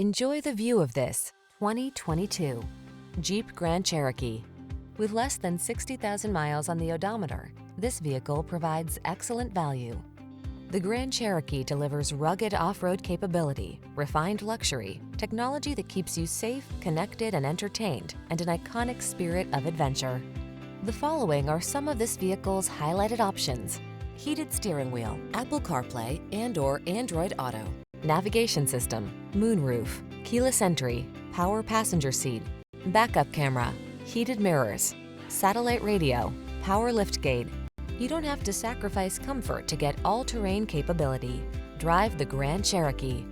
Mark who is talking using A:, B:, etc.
A: Enjoy the view of this 2022 Jeep Grand Cherokee. With less than 60,000 miles on the odometer, this vehicle provides excellent value. The Grand Cherokee delivers rugged off-road capability, refined luxury, technology that keeps you safe, connected, and entertained, and an iconic spirit of adventure. The following are some of this vehicle's highlighted options: heated steering wheel, Apple CarPlay and/or Android Auto, navigation system, moonroof, keyless entry, power passenger seat, backup camera, heated mirrors, satellite radio, power liftgate. You don't have to sacrifice comfort to get all-terrain capability. Drive the Grand Cherokee.